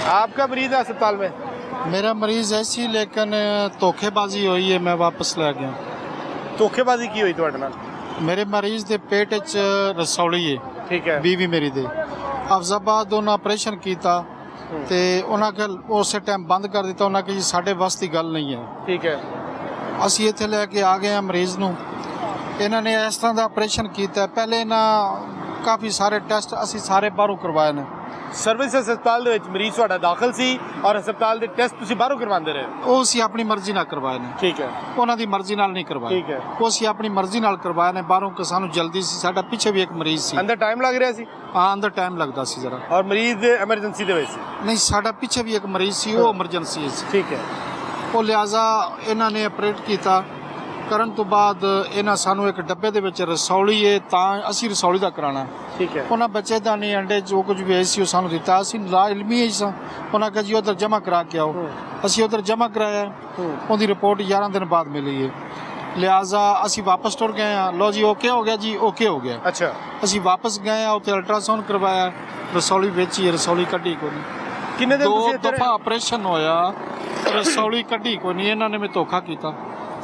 आपका मरीज है अस्पताल में? मेरा मरीज ऐसी लेकिन धोखेबाजी हुई है, मैं वापस लै गया। धोखेबाजी की हुई ਤੁਹਾਡੇ ਨਾਲ? मेरे मरीज के पेट च रसौली है, ठीक है। बीवी मेरी दे अफजाबाद उन्हें ऑपरेशन किया ते उन्हें उस टाइम बंद कर दिता। उन्हें जी साढ़े बस की गल नहीं है, ठीक है। असी इत्थे लैके आ गए हैं मरीज़ नूं। इन्होंने इस तरह का ऑपरेशन किया। पहले इन्हें काफ़ी सारे टेस्ट असी सारे बाहरों करवाए ने। सर्विस हस्पताल ਦੇ ਵਿੱਚ ਮਰੀਜ਼ ਤੁਹਾਡਾ ਦਾਖਲ ਸੀ ਔਰ ਹਸਪਤਾਲ ਦੇ ਟੈਸਟ ਤੁਸੀਂ ਬਾਹਰੋਂ ਕਰਵਾਉਂਦੇ ਰਹੇ? ਉਹ ਅਸੀਂ ਆਪਣੀ ਮਰਜ਼ੀ ਨਾਲ ਕਰਵਾਏ ਨੇ। ਠੀਕ ਹੈ। ਉਹਨਾਂ ਦੀ ਮਰਜ਼ੀ ਨਾਲ ਨਹੀਂ ਕਰਵਾਏ। ਠੀਕ ਹੈ। ਉਹ ਅਸੀਂ ਆਪਣੀ ਮਰਜ਼ੀ ਨਾਲ ਕਰਵਾਏ ਨੇ ਬਾਹਰੋਂ ਕਿ ਸਾਨੂੰ ਜਲਦੀ ਸੀ। ਸਾਡਾ ਪਿੱਛੇ ਵੀ ਇੱਕ ਮਰੀਜ਼ ਸੀ। ਅੰਦਰ ਟਾਈਮ ਲੱਗ ਰਿਹਾ ਸੀ? ਹਾਂ, ਅੰਦਰ ਟਾਈਮ ਲੱਗਦਾ ਸੀ ਜ਼ਰਾ। ਔਰ ਮਰੀਜ਼ ਐਮਰਜੈਂਸੀ ਦੇ ਵਿੱਚ ਸੀ? ਨਹੀਂ, ਸਾਡਾ ਪਿੱਛੇ ਵੀ ਇੱਕ ਮਰੀਜ਼ ਸੀ, ਉਹ ਐਮਰਜੈਂਸੀ ਸੀ। ਠੀਕ ਹੈ। ਉਹ ਲਿਹਾਜ਼ਾ ਇਹਨਾਂ ਨੇ ਆਪਰੇਟ ਕੀਤਾ। ਕਰਨ ਤੋਂ ਬਾਅਦ ਇਹਨਾਂ ਸਾਨੂੰ ਇੱਕ ਡੱਬੇ ਦੇ ਵਿੱਚ ਰਸੌਲੀ ਹੈ ਤਾਂ ਅਸੀਂ ਰਸੌਲੀ ਦਾ ਕਰਾਉਣਾ। ਠੀਕ ਹੈ। ਉਹਨਾਂ ਬੱਚੇ ਦਾ ਨਹੀਂ ਅੰਡੇ ਜੋ ਕੁਝ ਵੀ ਸੀ ਉਹ ਸਾਨੂੰ ਦਿੱਤਾ। ਅਸੀਂ ਲਾ ਇਲਮੀ ਹੀ ਸਾਂ। ਉਹਨਾਂ ਕਿਹਾ ਜੀ ਉੱਧਰ ਜਮ੍ਹਾਂ ਕਰਾ ਕੇ ਆਓ। ਅਸੀਂ ਉੱਧਰ ਜਮ੍ਹਾਂ ਕਰਾਇਆ। ਉਹਦੀ ਰਿਪੋਰਟ 11 ਦਿਨ ਬਾਅਦ ਮਿਲੀ ਹੈ। ਲਿਹਾਜ਼ਾ ਅਸੀਂ ਵਾਪਸ ਟੁਰ ਗਏ ਹਾਂ। ਲੋ ਜੀ ਓਕੇ ਹੋ ਗਿਆ ਜੀ, ਓਕੇ ਹੋ ਗਿਆ। ਅੱਛਾ। ਅਸੀਂ ਵਾਪਸ ਗਏ ਹਾਂ, ਉੱਥੇ ਅਲਟਰਾਸਾਊਂਡ ਕਰਵਾਇਆ, ਰਸੌਲੀ ਵਿੱਚ ਹੀ ਰਸੌਲੀ ਕੱਢੀ ਕੋਈ ਨਹੀਂ। ਕਿੰਨੇ ਦਿਨ ਦੋ ਦਫਾ ਆਪਰੇਸ਼ਨ ਹੋਇਆ, रसौली कटी को नहीं। इन्होंने में धोखा किया।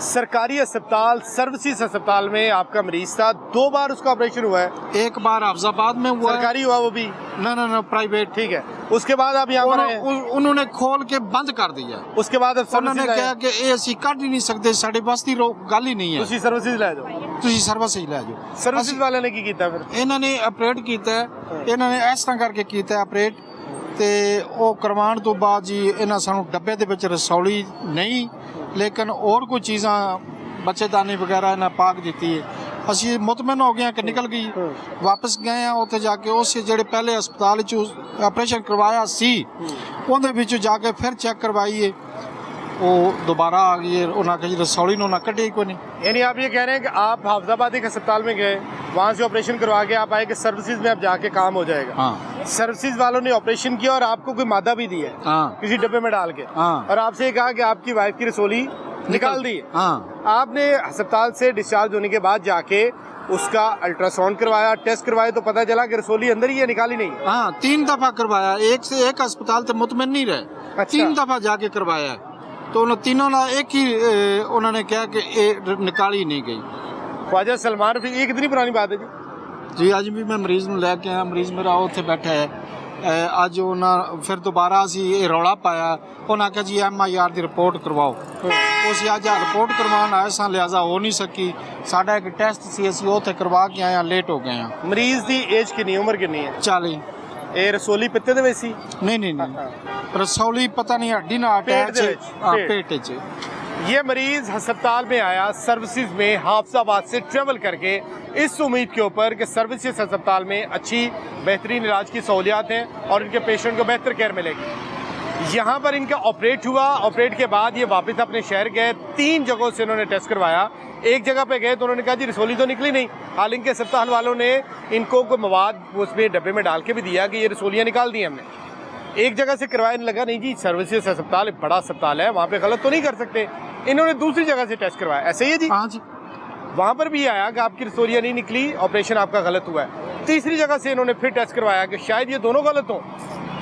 सरकारी अस्पताल सर्विसेज अस्पताल में आपका मरीज था, 2 बार उसका ऑपरेशन हुआ है? एक बार अफजाबाद में हुआ। सरकारी हुआ वो भी? ना प्राइवेट। ठीक है। उसके बाद आप यहाँ पर आए? उन्होंने खोल के बंद कर दिया। उसके बाद उन्होंने कहा कि ये असी कट ही नहीं सकते, साढ़े बस की गल ही नहीं है। तुसी सर्विसेज लै जाओ। तुसी सर्विस ही लै जाओ। सर्विसेज वाले ने की कीता फिर? इन्होंने ऑपरेट किया। इन्होंने इस तरह करके किया ऑपरेट ਤੇ ਉਹ ਕਰਵਾਉਣ ਤੋਂ ਬਾਅਦ ਜੀ ਇਹਨਾਂ ਸਾਨੂੰ ਡੱਬੇ ਦੇ ਵਿੱਚ ਰਸੌਲੀ ਨਹੀਂ ਲੇਕਿਨ ਹੋਰ ਕੋਈ ਚੀਜ਼ਾਂ ਬੱਚੇਦਾਨੀ ਵਗੈਰਾ ਇਹਨਾਂ ਪਾਕ ਦਿੱਤੀ ਹੈ। ਅਸੀਂ ਮੁਤਮਿਨ ਹੋ ਗਏ ਕਿ ਨਿਕਲ ਗਈ। ਵਾਪਸ ਗਏ ਆ ਉੱਥੇ ਜਾ ਕੇ ਉਸ ਜਿਹੜੇ ਪਹਿਲੇ ਹਸਪਤਾਲ ਵਿੱਚ ਆਪਰੇਸ਼ਨ ਕਰਵਾਇਆ ਸੀ ਉਹਦੇ ਵਿੱਚ ਜਾ ਕੇ ਫਿਰ ਚੈੱਕ ਕਰਵਾਈਏ, वो दोबारा आ गई है। उन्होंने कहा रसौली ने उन्हें कटी को नहीं। यानी आप ये कह रहे हैं कि आप हाफिजाबाद एक अस्पताल में गए, वहाँ से ऑपरेशन करवा के आप आए कि सर्विसेज में अब जाके काम हो जाएगा। हाँ। सर्विसेज वालों ने ऑपरेशन किया और आपको कोई मादा भी दी है? हाँ। किसी डब्बे में डाल के? हाँ। और आपसे ये कहा कि आपकी वाइफ की रसौली निकाल दी है? हाँ। आपने अस्पताल से डिस्चार्ज होने के बाद जाके उसका अल्ट्रासाउंड करवाया, टेस्ट करवाए तो पता चला कि रसौली अंदर ही है, निकाली नहीं? हाँ, 3 दफा करवाया। एक से एक अस्पताल से मुतमिन नहीं रहे। अच्छा। 3 दफा जाके करवाया तो उन तीनों ने एक ही उन्होंने कहा कि ये निकाली नहीं गई। ख्वाजा सलमान फिर ये कितनी पुरानी बात है जी? जी अज भी मैं मरीज़ में लैके आया, मरीज़ मेरा उत्थे बैठा है। अज उन्हें फिर दोबारा असी रौला पाया। उन्हें आख्या जी MIR की रिपोर्ट करवाओ। उस अज रिपोर्ट करवाने आए सा, लिहाजा हो नहीं सकी। साडा एक टेस्ट सी असी उत्थे करवा के आए, लेट हो गए हैं। मरीज़ की एज कितनी, उम्र कितनी है? 40। ये रसौली पित्ते दे विच सी? नहीं रसौली पता नहीं हड्डी ना अटैच पेट च। ये मरीज अस्पताल में आया सर्विसेज में हाफिजाबाद से ट्रेवल करके इस उम्मीद के ऊपर कि सर्विसेज अस्पताल में अच्छी बेहतरीन इलाज की सहूलियात हैं और इनके पेशेंट को बेहतर केयर मिलेगी। यहाँ पर इनका ऑपरेट हुआ। ऑपरेट के बाद ये वापस अपने शहर गए। 3 जगहों से इन्होंने टेस्ट करवाया। एक जगह पे गए तो उन्होंने कहा जी रसौली तो निकली नहीं। हालांकि अस्पताल वालों ने इनको कोई मवाद उसमें डब्बे में डाल के भी दिया कि ये रसौलियाँ निकाल दी हमने। एक जगह से करवाने लगा, नहीं जी सर्विसेज अस्पताल एक बड़ा अस्पताल है, वहाँ पे गलत तो नहीं कर सकते। इन्होंने दूसरी जगह से टेस्ट करवाया, ऐसे ही है जी? हाँ जी। वहाँ पर भी आया कि आपकी रसौलियाँ नहीं निकली, ऑपरेशन आपका गलत हुआ है। तीसरी जगह से इन्होंने फिर टेस्ट करवाया कि शायद ये दोनों गलत हों।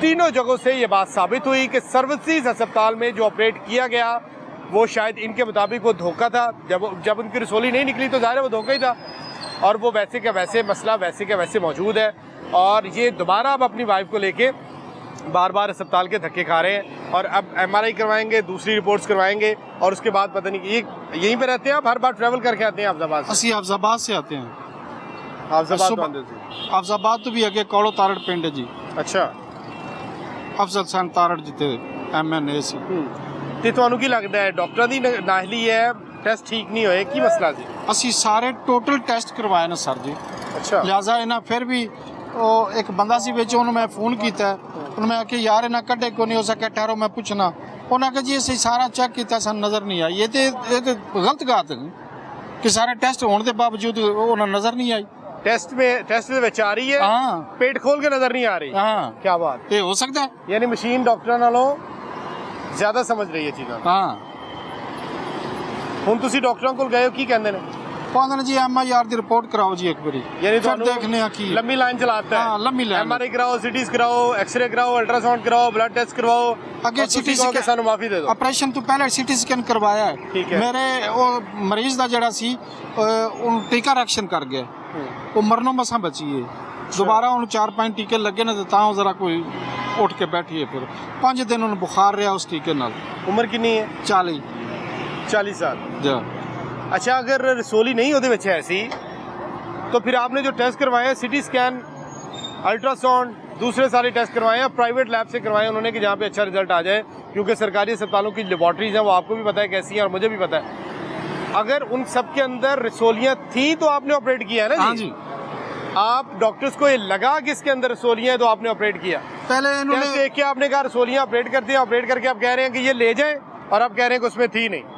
तीनों जगहों से ये बात साबित हुई कि सर्विसेज अस्पताल में जो ऑपरेट किया गया वो शायद इनके मुताबिक वो धोखा था। जब उनकी रसौली नहीं निकली तो ज़ाहिर है वो धोखा ही था और वो वैसे का वैसे मसला वैसे का वैसे मौजूद है। और ये दोबारा अब अपनी वाइफ को लेके बार बार अस्पताल के धक्के खा रहे हैं और अब MRI करवाएंगे, दूसरी रिपोर्ट्स करवाएंगे और उसके बाद पता नहीं ये यहीं पे रहते हैं। आप हर बार ट्रैवल करके आते हैं हाफिजाबाद से? असी हाफिजाबाद से आते हैं। हाफिजाबाद तो भी अगे कौड़ो तारड़ पिंड है जी। अच्छा। अफजल सन तारड़ जिते MNA सी। ਤੇ ਤੁਹਾਨੂੰ ਕੀ ਲੱਗਦਾ ਹੈ ਡਾਕਟਰਾਂ ਦੀ ਨਾਹਲੀ ਹੈ, ਟੈਸਟ ਠੀਕ ਨਹੀਂ ਹੋਏ, ਕੀ ਮਸਲਾ ਸੀ? ਅਸੀਂ ਸਾਰੇ ਟੋਟਲ ਟੈਸਟ ਕਰਵਾਏ ਨੇ ਸਰ ਜੀ। ਅੱਛਾ। ਲਿਹਾਜ਼ਾ ਇਹਨਾਂ ਫਿਰ ਵੀ ਉਹ ਇੱਕ ਬੰਦਾ ਸੀ ਵਿੱਚ, ਉਹਨੂੰ ਮੈਂ ਫੋਨ ਕੀਤਾ। ਉਹਨੂੰ ਮੈਂ ਆਖਿਆ ਯਾਰ ਇਹਨਾਂ ਕੱਢੇ ਕਿਉਂ ਨਹੀਂ ਹੋ ਸਕਿਆ, ਠਹਿਰੋ ਮੈਂ ਪੁੱਛਣਾ। ਉਹਨਾਂ ਕਹਾ ਜੀ ਅਸੀਂ ਸਾਰਾ ਚੈੱਕ ਕੀਤਾ, ਸਾਨੂੰ ਨਜ਼ਰ ਨਹੀਂ ਆਈ। ਇਹ ਤੇ ਗਲਤ ਬਾਤ ਹੈ ਕਿ ਸਾਰੇ ਟੈਸਟ ਹੋਣ ਦੇ ਬਾਵਜੂਦ ਉਹਨਾਂ ਨਜ਼ਰ ਨਹੀਂ ਆਈ। टेस्ट ਦੇ ਵਿੱਚ ਆ ਰਹੀ ਹੈ? ਹਾਂ। पेट खोल के नजर नहीं आ रही? हाँ। क्या बात? ਇਹ ਹੋ ਸਕਦਾ ਹੈ? यानी मशीन डॉक्टਰਾਂ ਨਾਲੋਂ ਜ਼ਿਆਦਾ ਸਮਝ ਰਹੀ ਹੈ ਚੀਜ਼ਾਂ। ਹਾਂ। ਹੁਣ ਤੁਸੀਂ ਡਾਕਟਰਾਂ ਕੋਲ ਗਏ ਹੋ, ਕੀ ਕਹਿੰਦੇ ਨੇ? कहते हैं जी MIR की रिपोर्ट कराओ जी एक बारी, यानी फिर देखने की लंबी लाइन चलाता है। हाँ, लंबी लाइन। MRI कराओ, CTs कराओ, एक्सरे कराओ, अल्ट्रासाउंड कराओ, ब्लड टेस्ट करवाओ, अगे CT के सानू माफी दे दो। ऑपरेशन तो पहले CT स्कैन करवाया ठीक है है। मेरे वो मरीज का जड़ा सी उन टीका रिएक्शन कर गया, वो मरनों मसा बची है। दोबारा उन्हें 4-5 टीके लगे ने तो जरा कोई उठ के बैठी है। फिर 5 दिन उन्हें बुखार रहा उस टीके नाल। उम्र कितनी है? 40 साल। जा अच्छा, अगर रसोली नहीं होते बच्चे ऐसी, तो फिर आपने जो टेस्ट करवाए, CT स्कैन, अल्ट्रासाउंड, दूसरे सारे टेस्ट करवाए हैं, प्राइवेट लैब से करवाए उन्होंने कि जहाँ पे अच्छा रिजल्ट आ जाए, क्योंकि सरकारी अस्पतालों की लेबॉर्ट्रीज हैं, वो आपको भी पता है कैसी हैं और मुझे भी पता है। अगर उन सब के अंदर रसोलियाँ थी तो आपने ऑपरेट किया है ना? हाँ जी। आप डॉक्टर्स को ये लगा कि इसके अंदर रसोलियाँ हैं तो आपने ऑपरेट किया? पहले इन्होंने कैसे देख के आपने कहा रसोलियाँ ऑपरेट कर दिया, ऑपरेट करके आप कह रहे हैं कि ये ले जाएं और आप कह रहे हैं कि उसमें थी नहीं?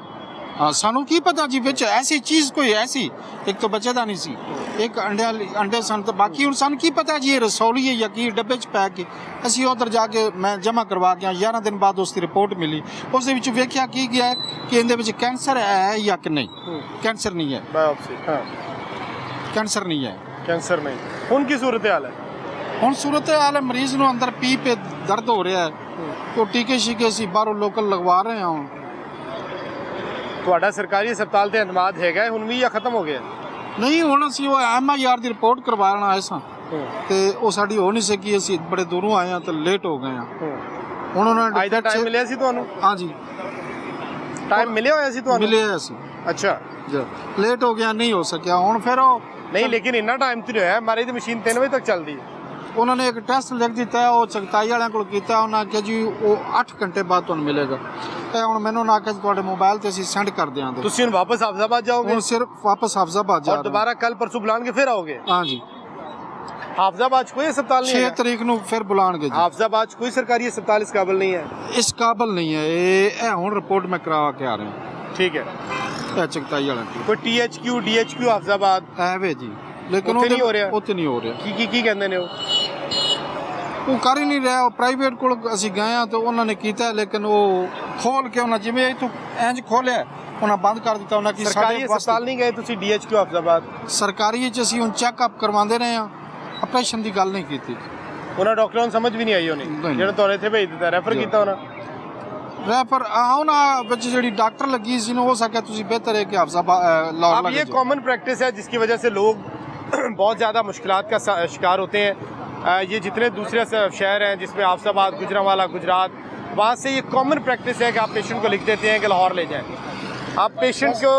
हाँ, सानू की पता जी बिच ऐसी चीज़ कोई ऐसी, एक तो बचेदा नहीं सी, एक अंडे सन, तो बाकी हुण सानू की पता जी ये रसौली है या की डब्बे च पैक के। असीं उधर जाके मैं जमा करवा के 11 दिन बाद उसकी रिपोर्ट मिली, उस दे विच वेख्या की गया है कि इहदे विच कैंसर है या कि नहीं। कैंसर नहीं है, बायोप्सी। हाँ, कैंसर नहीं है। कैंसर नहीं। उनकी सूरत हाल है हुण सूरत हाल है, मरीज नूं अंदर पी पे दर्द हो रहा है, तो टीके शीके असीं बाहरों लोकल लगवा रहे हैं हुण। ਤੁਹਾਡਾ ਸਰਕਾਰੀ ਹਸਪਤਾਲ ਤੇ ਅਨਮਾਦ ਹੈਗਾ ਹੁਣ ਵੀ ਜਾਂ ਖਤਮ ਹੋ ਗਿਆ? ਨਹੀਂ ਹੁਣ ਅਸੀਂ ਉਹ MIR ਦੀ ਰਿਪੋਰਟ ਕਰਵਾਉਣ ਆਏ ਸਾਂ ਤੇ ਉਹ ਸਾਡੀ ਹੋ ਨਹੀਂ ਸਕੀ, ਅਸੀਂ ਬੜੇ ਦੂਰੋਂ ਆਏ ਹਾਂ ਤੇ ਲੇਟ ਹੋ ਗਏ ਹਾਂ। ਹੁਣ ਉਹਨਾਂ ਨੇ ਅੱਜ ਦਾ ਟਾਈਮ ਮਿਲਿਆ ਸੀ ਤੁਹਾਨੂੰ? ਹਾਂਜੀ, ਟਾਈਮ ਮਿਲਿਆ ਹੋਇਆ ਸੀ ਤੁਹਾਨੂੰ? ਮਿਲਿਆ ਸੀ। ਅੱਛਾ, ਲੇਟ ਹੋ ਗਿਆ, ਨਹੀਂ ਹੋ ਸਕਿਆ। ਹੁਣ ਫਿਰ ਉਹ ਨਹੀਂ, ਲੇਕਿਨ ਇੰਨਾ ਟਾਈਮ ਤੇ ਨਹੀਂ ਹੋਇਆ। ਹਮਾਰੀ ਦੀ ਮਸ਼ੀਨ 3 ਵਜੇ ਤੱਕ ਚੱਲਦੀ ਹੈ। ਉਹਨਾਂ ਨੇ ਇੱਕ ਟੈਸਟ ਲਿਖ ਦਿੱਤਾ, ਉਹ ਚਗਤਾਈ ਵਾਲਿਆਂ ਕੋਲ ਕੀਤਾ, ਉਹਨਾਂ ਕਿਹਾ ਜੀ ਉਹ 8 ਘੰਟੇ ਬਾਅਦ ਤੁਹਾਨੂੰ ਮਿਲੇਗਾ। ਇਹ ਹੁਣ ਮੈਨੂੰ ਨਾ ਕਿ ਤੁਹਾਡੇ ਮੋਬਾਈਲ ਤੇ ਅਸੀਂ ਸੈਂਡ ਕਰ ਦਿਆਂਗੇ। ਤੁਸੀਂ ਹੁਣ ਵਾਪਸ ਹਾਫਜ਼ਾਬਾਦ ਜਾਓਗੇ? ਹੁਣ ਸਿਰਫ ਵਾਪਸ ਹਾਫਜ਼ਾਬਾਦ ਜਾ और दोबारा कल परसों बुलान के फिर आओगे? ਹਾਂ ਜੀ, हाफजाबाद कोई अस्पताल नहीं 6 है? ਤਰੀਕ ਨੂੰ ਫਿਰ ਬੁਲਾਣਗੇ ਜੀ। हाफजाबाद कोई सरकारी अस्पताल इस काबिल नहीं है? ਇਸ ਕਾਬਲ ਨਹੀਂ ਹੈ ਇਹ ਹੁਣ ਰਿਪੋर्ट ਮੈਂ ਕਰਵਾ ਕੇ ਆ ਰਿਹਾ। ठीक है। ਇਹ ਚਗਤਾਈ ਵਾਲਿਆਂ ਦੀ कोई THQ DHQ हाफजाबाद ਐਵੇਂ ਜੀ, ਲੇਕਿਨ ਉੱਥੇ ਨਹੀਂ ਹੋ ਰਿਹਾ? ਉੱਥੇ ਨਹੀਂ ਹੋ ਰਿਹਾ। की कहते ने ਉਹ ਕਰ ਹੀ ਨਹੀਂ ਰਿਹਾ। ਉਹ ਪ੍ਰਾਈਵੇਟ ਕੋਲ ਅਸੀਂ ਗਏ ਆ ਤਾਂ ਉਹਨਾਂ ਨੇ ਕੀਤਾ, ਲੇਕਿਨ ਉਹ ਖੋਲ ਕੇ ਉਹਨਾਂ ਜਿਵੇਂ ਇਹ ਤੋਂ ਇੰਜ ਖੋਲਿਆ ਉਹਨਾਂ ਬੰਦ ਕਰ ਦਿੱਤਾ। ਉਹਨਾਂ ਕੀ सरकारी अस्पताल नहीं गए तुसी DHQ हाफजाबाद? ਸਰਕਾਰੀ ਚ ਅਸੀਂ ਹੁਣ ਚੈੱਕਅਪ ਕਰਵਾਉਂਦੇ ਰਹੇ ਆ, ਆਪਰੇਸ਼ਨ ਦੀ ਗੱਲ ਨਹੀਂ ਕੀਤੀ। ਉਹਨਾਂ ਡਾਕਟਰਾਂ ਨੂੰ ਸਮਝ ਵੀ ਨਹੀਂ ਆਈ ਹੋਣੀ ਨਹੀਂ। ਜਿਹੜਾ ਤੁਹਾਡੇ ਇੱਥੇ ਭੇਜ ਦਿੱਤਾ, ਰੈਫਰ ਕੀਤਾ ਉਹਨਾਂ? ਰੈਫਰ ਉਹਨਾਂ ਵਿੱਚ ਜਿਹੜੀ ਡਾਕਟਰ ਲੱਗੀ ਸੀ ਨਾ, ਹੋ ਸਕਿਆ ਤੁਸੀਂ ਬਿਹਤਰ ਹੈ ਕਿ ਹਾਫਜ਼ਾਬਾਦ ਲਾਹੌਰ अब ये लगे। कॉमन प्रैक्टिस है जिसकी वजह से लोग बहुत ज़्यादा मुश्किलात का शिकार होते हैं। ये जितने दूसरे शहर हैं जिसमें हाफजाबाद, गुजरांवाला, गुजरात, वहाँ से ये कॉमन प्रैक्टिस है कि आप पेशेंट को लिख देते हैं कि लाहौर ले जाएं। आप पेशेंट को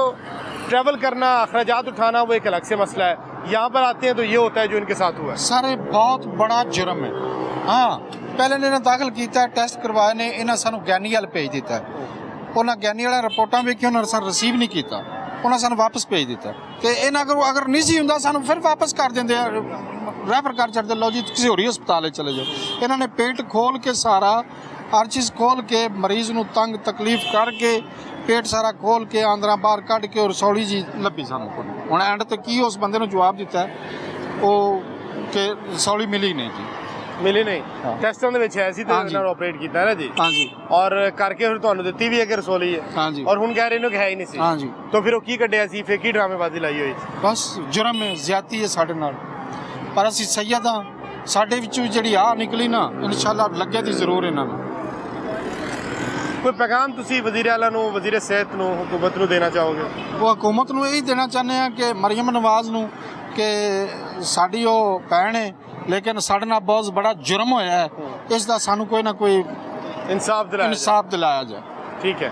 ट्रैवल करना, अखराजात उठाना वो एक अलग से मसला है। यहाँ पर आते हैं तो ये होता है जो इनके साथ हुआ है। ਸਾਰੇ ਬਹੁਤ ਬੜਾ ਜੁਰਮ ਹੈ। ਹਾਂ, ਪਹਿਲੇ ਨੇ ਇਹਨਾਂ ਦਾਖਲ ਕੀਤਾ, ਟੈਸਟ ਕਰਵਾਏ ਨੇ, ਇਹਨਾਂ ਸਾਨੂੰ ਗਿਆਨੀ ਵਾਲ ਭੇਜ ਦਿੱਤਾ। ਉਹਨਾਂ ਗਿਆਨੀ ਵਾਲਾ ਰਿਪੋਰਟਾਂ ਵੇਖੀ, ਉਹਨਾਂ ਸਾਨੂੰ ਰਿਸੀਵ ਨਹੀਂ ਕੀਤਾ, ਉਹਨਾਂ ਸਾਨੂੰ ਵਾਪਸ ਭੇਜ ਦਿੱਤਾ। ਤੇ ਇਹਨਾਂ ਅਗਰ ਨਹੀਂ ਸੀ ਹੁੰਦਾ ਸਾਨੂੰ ਫਿਰ ਵਾਪਸ ਕਰ ਦਿੰਦੇ, ਰੈਫਰ ਕਰ ਛੱਡਦੇ, ਲਓ ਜੀ ਕਿਸੇ ਹੋਰ ਹੀ ਹਸਪਤਾਲ 'ਚ ਚਲੇ ਜਾਓ। ਇਹਨਾਂ ਨੇ ਪੇਟ ਖੋਲ ਕੇ ਸਾਰਾ ਹਰ ਚੀਜ਼ ਖੋਲ ਕੇ ਮਰੀਜ਼ ਨੂੰ ਤੰਗ ਤਕਲੀਫ ਕਰਕੇ ਪੇਟ ਸਾਰਾ ਖੋਲ ਕੇ ਆਂਦਰਾਂ ਬਾਹਰ ਕੱਢ ਕੇ ਰਸੌਲੀ ਜੀ ਲੱਭੀ ਸਾਨੂੰ ਕੋਲ। ਹੁਣ ਐਂਡ ਤੇ ਕੀ ਉਸ ਬੰਦੇ ਨੂੰ ਜਵਾਬ ਦਿੱਤਾ ਉਹ ਕਿ ਰਸੌਲੀ ਮਿਲੀ ਨਹੀਂ ਜੀ। ਮਿਲੀ ਨਹੀਂ? ਹਾਂ। ਟੈਸਟਾਂ ਦੇ ਵਿੱਚ ਹੈ ਸੀ ਤੇ ਹਾਂਜੀ। ਇਹਨਾਂ ਨੂੰ ਆਪਰੇਟ ਕੀਤਾ ਹੈ ਨਾ ਜੀ? ਹਾਂਜੀ ਔਰ ਕਰਕੇ ਫਿਰ ਤੁਹਾਨੂੰ ਦਿੱਤੀ ਵੀ ਹੈ ਕਿ ਰਸੋਲੀ ਹੈ? ਹਾਂਜੀ ਔਰ ਹੁਣ ਕਹਿ ਰਹੇ ਨੇ ਕਿ ਹੈ ਹੀ ਨਹੀਂ ਸੀ। ਹਾਂਜੀ, ਤਾਂ ਫਿਰ ਉਹ ਕੀ ਕੱਢਿਆ ਸੀ? ਫੇਕੀ ਡਰਾਮੇਬਾਜ਼ੀ ਲਾਈ ਹੋਈ ਸੀ? ਬਸ ਜੁਰਮ ਹੈ, ਜ਼ਿਆਦਤੀ ਹੈ ਸਾਡੇ ਨਾਲ। ਪਰ ਅਸੀਂ ਸੱਯਦ ਹਾਂ, ਸਾਡੇ ਵਿੱਚੋਂ ਜਿਹੜੀ ਆ ਨਿਕਲੀ ਨਾ, ਇਨਸ਼ਾਅੱਲਾ ਲੱਗੇ ਦੀ ਜ਼ਰੂਰ ਇਹਨਾਂ ਨੂੰ। ਕੋਈ ਪੈਗਾਮ ਤੁਸੀਂ ਵਜ਼ੀਰ ਆਲਾ ਨੂੰ, ਵਜ਼ੀਰ ਸਿਹਤ ਨੂੰ, ਹੁਕੂਮਤ ਨੂੰ ਦੇਣਾ ਚਾਹੋਗੇ? ਉਹ ਹਕੂਮਤ ਨੂੰ ਇਹ ਦੇਣਾ ਚਾਹੁੰਦੇ ਆ ਕਿ ਮਰੀਮ ਨਵਾਜ਼ ਨੂੰ ਕਿ ਸਾਡੀ ਉਹ ਭੈਣ ਹੈ, ਲੇਕਿਨ ਸਾਡੇ ਨਾਲ ਬਹੁਤ ਬੜਾ ਜੁਰਮ ਹੋਇਆ ਹੈ, ਇਸ ਦਾ ਸਾਨੂੰ ਕੋਈ ਨਾ ਕੋਈ ਇਨਸਾਫ ਦਿਲਾਇਆ ਜਾਏ। ਇਨਸਾਫ ਦਿਲਾਇਆ ਜਾਏ। ਠੀਕ ਹੈ।